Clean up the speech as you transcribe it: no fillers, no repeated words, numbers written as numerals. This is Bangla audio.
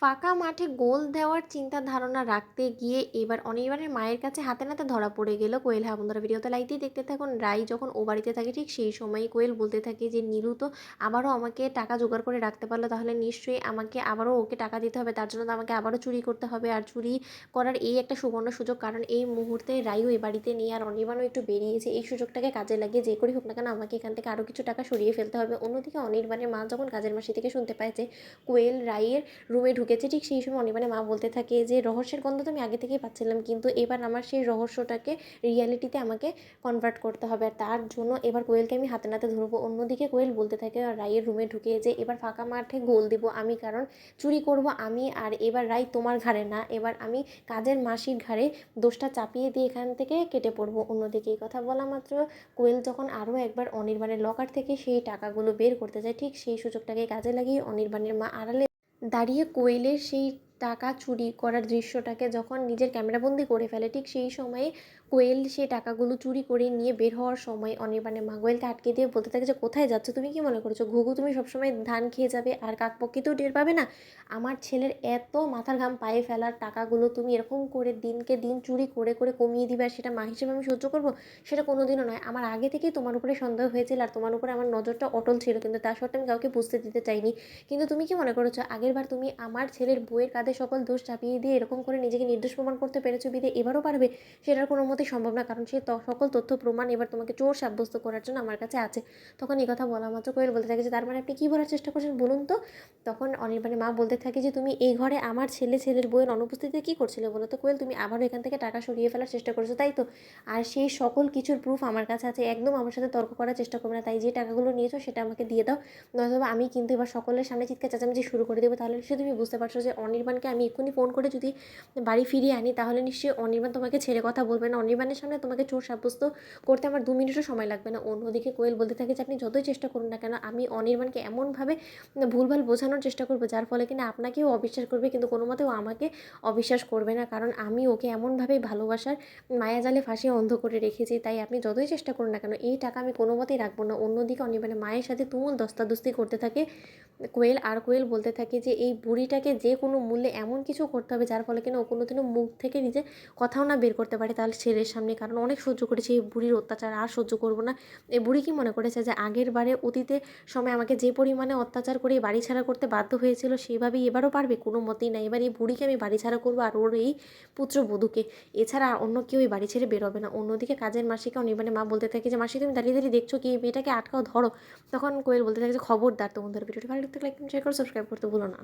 ফাঁকা মাঠে গোল দেওয়ার চিন্তা ধারণা রাখতে গিয়ে এবার অনির্বাণের মায়ের কাছে হাতে নাতে ধরা পড়ে গেল কোয়েল। হ্যাঁ বন্ধুরা, ভিডিওতে লাইকই দেখতে থাকুন। রাই যখন ও বাড়িতে থাকে ঠিক সেই সময়ই কোয়েল বলতে থাকে যে নীলু তো আবারও আমাকে টাকা জোগাড় করে রাখতে পারলো, তাহলে নিশ্চয়ই আমাকে আবারও ওকে টাকা দিতে হবে, তার জন্য তো আমাকে আবারও চুরি করতে হবে। আর চুরি করার এই একটা সুবর্ণ সুযোগ, কারণ এই মুহূর্তে রাইও এ বাড়িতে নেই আর অনির্বাণও একটু বেরিয়েছে। এই সুযোগটাকে কাজে লাগিয়ে যে করেই হোক না কেন আমাকে এখান থেকে আরও কিছু টাকা সরিয়ে ফেলতে হবে। অন্যদিকে অনির্বাণের মা যখন কাজের মাসি থেকে শুনতে পায় যে কোয়েল রাইয়ের রুমে ঢুকেছে, ঠিক সেই সময় অনির্বাণের মা বলতে থাকে যে রহস্যের গন্ধ তো আমি আগে থেকেই পাচ্ছিলাম, কিন্তু এবার আমার সেই রহস্যটাকে রিয়ালিটিতে আমাকে কনভার্ট করতে হবে, আর তার জন্য এবার কোয়েলকে আমি হাতে নাতে ধরবো। অন্যদিকে কোয়েল বলতে থাকে রাইয়ের রুমে ঢুকে যে এবার ফাঁকা মাঠে গোল দিব আমি, কারণ চুরি করব আমি, আর এবার রাই তোমার ঘাড়ে না, এবার আমি কাজের মাসির ঘাড়ে দোষটা চাপিয়ে দিয়ে এখান থেকে কেটে পড়বো। অন্যদিকে এই কথা বলা মাত্র কোয়েল যখন আরও একবার অনির্বাণের লকার থেকে সেই টাকাগুলো বের করতে যায়, ঠিক সেই সুযোগটাকে কাজে লাগিয়ে অনির্বাণের মা আড়ালে দাঁড়িয়ে কোয়েলের সেই টাকা চুরি করার দৃশ্যটাকে যখন নিজের ক্যামেরাবন্দি করে ফেলে, ঠিক সেই সময়ে কোয়েল সেই টাকাগুলো চুরি করে নিয়ে বের হওয়ার সময় অনির্বাণের মা কোয়েলকে আটকে দিয়ে বলতে থাকে যে কোথায় যাচ্ছ, তুমি কি মনে করছো ঘুঘু তুমি সবসময় ধান খেয়ে যাবে আর কাকপক্ষীতেও টের পাবে না? আমার ছেলের এত মাথার ঘাম পায়ে ফেলার টাকাগুলো তুমি এরকম করে দিনকে দিন চুরি করে করে কমিয়ে দিবে, আর সেটা মা হিসেবে আমি সহ্য করবো? সেটা কোনোদিনও নয়। আমার আগে থেকেই তোমার উপরে সন্দেহ হয়েছিল আর তোমার উপরে আমার নজরটা অটল ছিল, কিন্তু তা সত্ত্বেও আমি কাউকে বুঝতে দিতে চাইনি। কিন্তু তুমি কি মনে করেছো আগেরবার তুমি আমার ছেলের বউয়ের কাঁধে সকল দোষ চাপিয়ে দিয়ে এরকম করে নিজেকে নির্দোষ প্রমাণ করতে পেরেছো বিধে এবারও পারবে? সেটার কোনো মতেই সম্ভব না, কারণ সেই সকল তথ্য প্রমাণ এবার তোমাকে চোর সাব্যস্ত করার জন্য আমার কাছে আছে। তখন এই কথা বলা মাত্র কোয়েল বলতে থাকে যে তার মানে আপনি কী বলার চেষ্টা করছেন বলুন তো? তখন অনির্বাণের মা বলতে থাকে যে তুমি এই ঘরে আমার ছেলের বউয়ের অনুপস্থিতিতে কী করছিলে বলো তো কোয়েল? তুমি আবারও এখান থেকে টাকা সরিয়ে ফেলার চেষ্টা করেছো, তাই তো? আর সেই সকল কিছুর প্রুফ আমার কাছে আছে, একদম আমার সাথে তর্ক করার চেষ্টা করবে না। তাই যে টাকাগুলো নিয়েছো সেটা আমাকে দিয়ে দাও, নয়তো আমি কিন্তু এবার সকলের সামনে চিৎকার চেঁচামেচি শুরু করে দেবো। তাহলে নিশ্চয়ই তুমি বুঝতে পারছো যে অনির্বাণকে আমি এক্ষুনি ফোন করে যদি বাড়ি ফিরিয়ে আনি তাহলে নিশ্চয়ই অনির্বাণ তোমাকে ছেড়ে কথা বলবে না। অনির্বাণের সামনে তোমাকে চোর সাব্যস্ত করতে আমার 2 মিনিটও সময় লাগবে না। অন্যদিকে কোয়েল বলতে থাকে যে আপনি যতই চেষ্টা করুন না কেন আমি অনির্বাণকে এমনভাবে ভুলভাল বোঝানোর চেষ্টা করবো যার ফলে কিনা আপনাকেও অবিশ্বাস করবে, কিন্তু কোনো মতেও আমাকে অবিশ্বাস করবে না, কারণ আমি ওকে এমনভাবেই ভালোবাসার মায়াজালে ফাঁসিয়ে অন্ধ করে রেখেছি। তাই আপনি যতই চেষ্টা করুন না কেন এই টাকা আমি কোনো মতেই রাখবো না। অন্যদিকে অনির্বাণের মায়ের সাথে তুমুল দস্তাদস্তি করতে থাকে কোয়েল, আর কোয়েল বলতে থাকে যে এই বুড়িটাকে যে কোনো মূল্যে এমন কিছু করতে হবে যার ফলে কিনা ও কোনোদিনও মুখ থেকে নিজে কথাও না বের করতে পারে তার ছেলের সামনে, কারণ অনেক সহ্য করেছে এই বুড়ির অত্যাচার, আর সহ্য করবো না। এই বুড়ি কি মনে করেছে যে আগের বারে অতীতে সময় আমাকে যে পরিমাণে অত্যাচার করে বাড়ি ছাড়া করতে বাধ্য হয়েছিল সেভাবেই এবারও পারবে? কোনো মতেই না। এবার এই বুড়িকে আমি বাড়ি ছাড়া করবো আর ওর এই পুত্রবধূকে, এছাড়া আর অন্য কেউ এই বাড়ি ছেড়ে বেরোবে না। অন্যদিকে কাজের মাসিকে অনির্বাণের মা বলতে থাকে যে মাসি তুমি দাঁড়িয়ে দাঁড়িয়ে দেখছো কি, এই মেয়েটাকে আটকাও, ধরো। তখন কোয়েল বলতে থাকে যে খবরদার। তো বন্ধুরা, ভিডিওটি ভালো লাগলে লাইক শেয়ার করো, সাবস্ক্রাইব করতে ভুলো না।